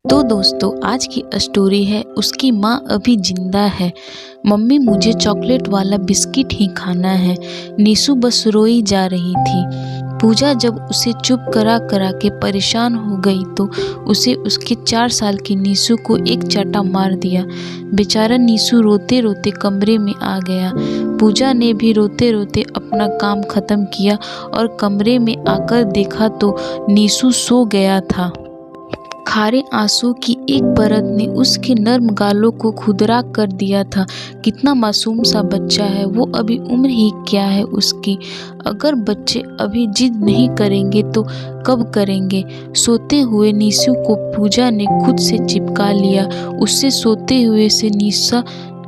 तो दोस्तों आज की स्टोरी है उसकी माँ अभी जिंदा है। मम्मी मुझे चॉकलेट वाला बिस्किट ही खाना है। नीसू बस रोई जा रही थी। पूजा जब उसे चुप करा करा के परेशान हो गई तो उसे उसके 4 साल की नीसू को एक चाटा मार दिया। बेचारा नीसू रोते रोते कमरे में आ गया। पूजा ने भी रोते रोते अपना काम खत्म किया और कमरे में आकर देखा तो नीसू सो गया था। खारे आंसू की एक परत ने उसके नर्म गालों को खुरदरा कर दिया था। कितना मासूम सा बच्चा है वो, अभी उम्र ही क्या है उसकी। अगर बच्चे अभी जिद नहीं करेंगे तो कब करेंगे। सोते हुए नीसू को पूजा ने खुद से चिपका लिया। उससे सोते हुए से नीसा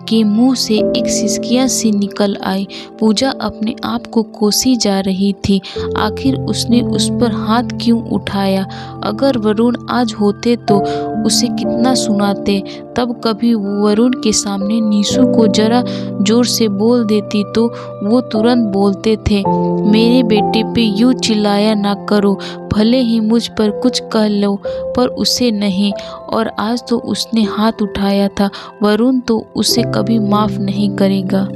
के मुंह से एक सिसकियां सी निकल आई। पूजा अपने आप को कोसी जा रही थी। आखिर उसने उस पर हाथ क्यों उठाया। अगर वरुण आज होते तो उसे कितना सुनाते। तब कभी वरुण के सामने नीसू को जरा जोर से बोल देती तो वो तुरंत बोलते थे, मेरे बेटे पे यूं चिल्लाया ना करो, भले ही मुझ पर कुछ कह लो पर उसे नहीं। और आज तो उसने हाथ उठाया था। वरुण तो उसे कभी माफ नहीं करेगा।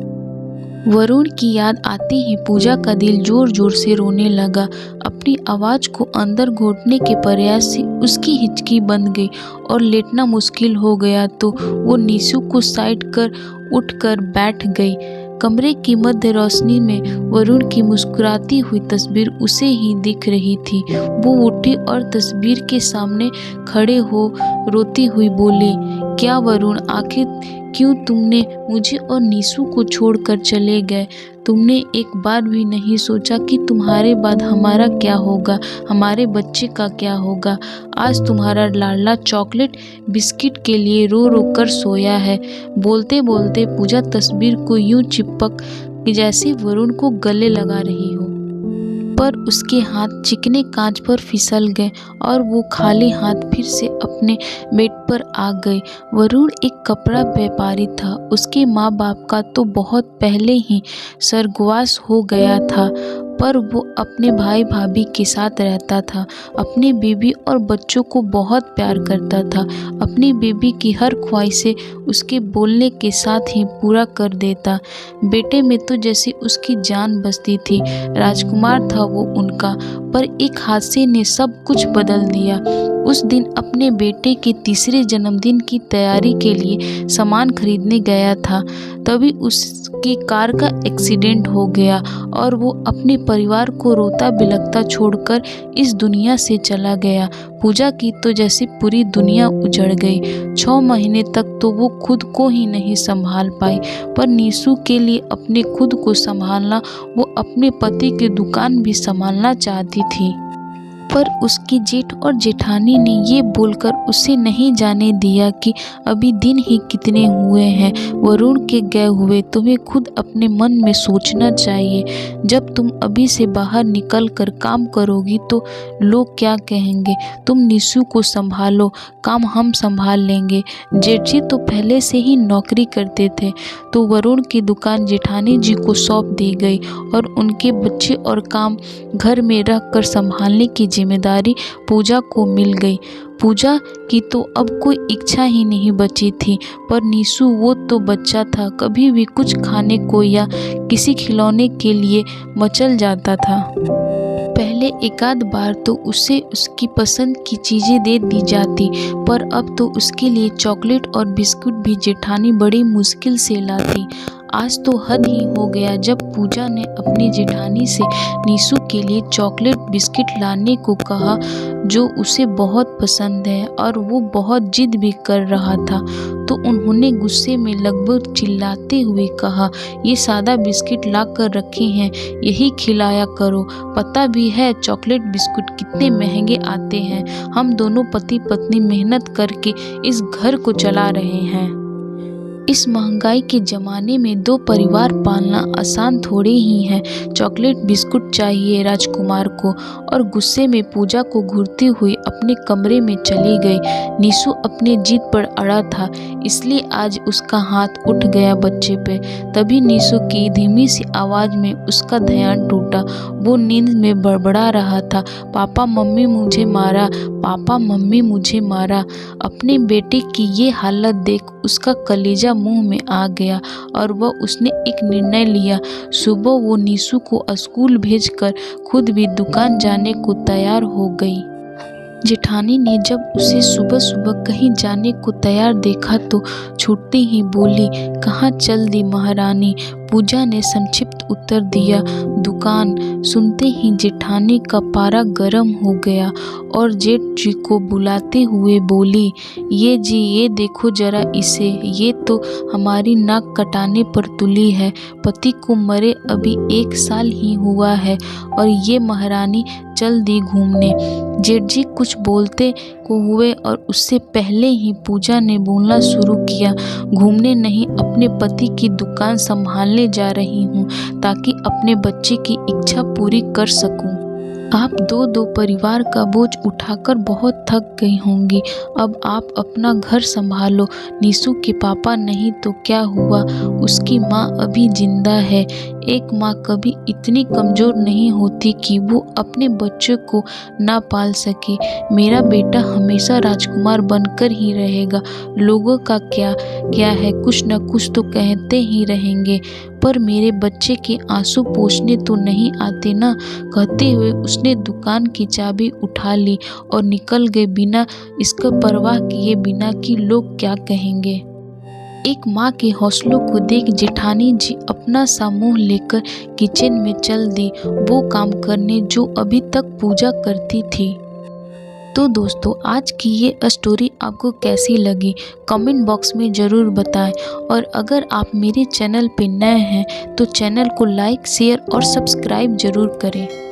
वरुण की याद आते ही पूजा का दिल जोर जोर से रोने लगा। अपनी आवाज को अंदर घोटने के प्रयास से उसकी हिचकी बंद गई और लेटना मुश्किल हो गया तो वो नीसू को साइड कर उठकर बैठ गई। कमरे की मध्य रोशनी में वरुण की मुस्कुराती हुई तस्वीर उसे ही दिख रही थी। वो उठी और तस्वीर के सामने खड़े हो रोती हुई बोली, क्या वरुण, आखिर क्यों तुमने मुझे और नीसू को छोड़कर चले गए। तुमने एक बार भी नहीं सोचा कि तुम्हारे बाद हमारा क्या होगा, हमारे बच्चे का क्या होगा। आज तुम्हारा लाडला चॉकलेट बिस्किट के लिए रो रो कर सोया है। बोलते बोलते पूजा तस्वीर को यूं चिपक जैसे वरुण को गले लगा रही हो, पर उसके हाथ चिकने कांच पर फिसल गए और वो खाली हाथ फिर से अपने बेड पर आ गई। वरुण एक कपड़ा व्यापारी था। उसके माँ बाप का तो बहुत पहले ही स्वर्गवास हो गया था, पर वो अपने भाई भाभी के साथ रहता था। अपनी बीवी और बच्चों को बहुत प्यार करता था। अपनी बीवी की हर ख्वाहिशें उसके बोलने के साथ ही पूरा कर देता। बेटे में तो जैसे उसकी जान बसती थी। राजकुमार था वो उनका, पर एक हादसे ने सब कुछ बदल दिया। उस दिन अपने बेटे के तीसरे जन्मदिन की तैयारी के लिए सामान खरीदने गया था, तभी उसकी कार का एक्सीडेंट हो गया और वो अपने परिवार को रोता बिलखता छोड़कर इस दुनिया से चला गया। पूजा की तो जैसे पूरी दुनिया उजड़ गई। 6 महीने तक तो वो खुद को ही नहीं संभाल पाई, पर नीसू के लिए अपने खुद को संभालना, वो अपने पति की दुकान भी संभालना चाहती थी। पर उसकी जेठ और जेठानी ने ये बोलकर उसे नहीं जाने दिया कि अभी दिन ही कितने हुए हैं वरुण के गए हुए। तुम्हें खुद अपने मन में सोचना चाहिए। जब तुम अभी से बाहर निकल कर काम करोगी तो लोग क्या कहेंगे। तुम नीसू को संभालो, काम हम संभाल लेंगे। जेठ जी तो पहले से ही नौकरी करते थे, तो वरुण की दुकान जेठानी जी को सौंप दी गई और उनके बच्चे और काम घर में रख कर संभालने की जिम्मेदारी पूजा को मिल गई। पूजा की तो अब कोई इच्छा ही नहीं बची थी, पर नीसू वो तो बच्चा था, कभी भी कुछ खाने को या किसी खिलौने के लिए मचल जाता था। पहले एकाध बार तो उसे उसकी पसंद की चीज़ें दे दी जाती, पर अब तो उसके लिए चॉकलेट और बिस्कुट भी जेठानी बड़ी मुश्किल से लाती। आज तो हद ही हो गया जब पूजा ने अपनी जेठानी से नीसू के लिए चॉकलेट बिस्किट लाने को कहा, जो उसे बहुत पसंद है और वो बहुत जिद भी कर रहा था, तो उन्होंने गुस्से में लगभग चिल्लाते हुए कहा, ये सादा बिस्किट ला कर रखे हैं, यही खिलाया करो। पता भी है चॉकलेट बिस्कुट कितने महंगे आते हैं। हम दोनों पति पत्नी मेहनत करके इस घर को चला रहे हैं। इस महंगाई के ज़माने में 2 परिवार पालना आसान थोड़े ही है। चॉकलेट बिस्कुट चाहिए राजकुमार को। और गुस्से में पूजा को घूरती हुई अपने कमरे में चली गई। नीसू अपने जिद पर अड़ा था, इसलिए आज उसका हाथ उठ गया बच्चे पे। तभी नीसू की धीमी सी आवाज़ में उसका ध्यान टूटा। वो नींद में बड़बड़ा रहा था, पापा मम्मी मुझे मारा, पापा मम्मी मुझे मारा। अपने बेटे की ये हालत देख उसका कलेजा मुंह में आ गया और उसने एक निर्णय लिया। सुबह वो नीसू को स्कूल भेजकर खुद भी दुकान जाने को तैयार हो गई। जेठानी ने जब उसे सुबह सुबह कहीं जाने को तैयार देखा तो छूटते ही बोली, कहाँ चल दी महारानी। पूजा ने संक्षिप्त उत्तर दिया, दुकान। सुनते ही जेठानी का पारा गर्म हो गया और जेठ जी को बुलाते हुए बोली, ये जी ये देखो जरा इसे, ये तो हमारी नाक कटाने पर तुली है। पति को मरे अभी 1 साल ही हुआ है और ये महारानी चल दी घूमने। जेठ जी कुछ बोलते को हुए और उससे पहले ही पूजा ने बोलना शुरू किया, घूमने नहीं, अपने पति की दुकान संभालने जा रही हूँ ताकि अपने बच्चे की इच्छा पूरी कर सकूँ। आप दो परिवार का बोझ उठाकर बहुत थक गई होंगी, अब आप अपना घर संभालो। नीसू के पापा नहीं तो क्या हुआ, उसकी माँ अभी जिंदा है। एक माँ कभी इतनी कमज़ोर नहीं होती कि वो अपने बच्चों को ना पाल सके। मेरा बेटा हमेशा राजकुमार बनकर ही रहेगा। लोगों का क्या है, कुछ न कुछ तो कहते ही रहेंगे, पर मेरे बच्चे के आंसू पोंछने तो नहीं आते ना। कहते हुए उसने दुकान की चाबी उठा ली और निकल गए, बिना इसका परवाह किए बिना कि लोग क्या कहेंगे। एक माँ के हौसलों को देख जेठानी जी अपना सा मुंह लेकर किचन में चल दी, वो काम करने जो अभी तक पूजा करती थी। तो दोस्तों, आज की ये स्टोरी आपको कैसी लगी कमेंट बॉक्स में ज़रूर बताएं और अगर आप मेरे चैनल पे नए हैं तो चैनल को लाइक, शेयर और सब्सक्राइब ज़रूर करें।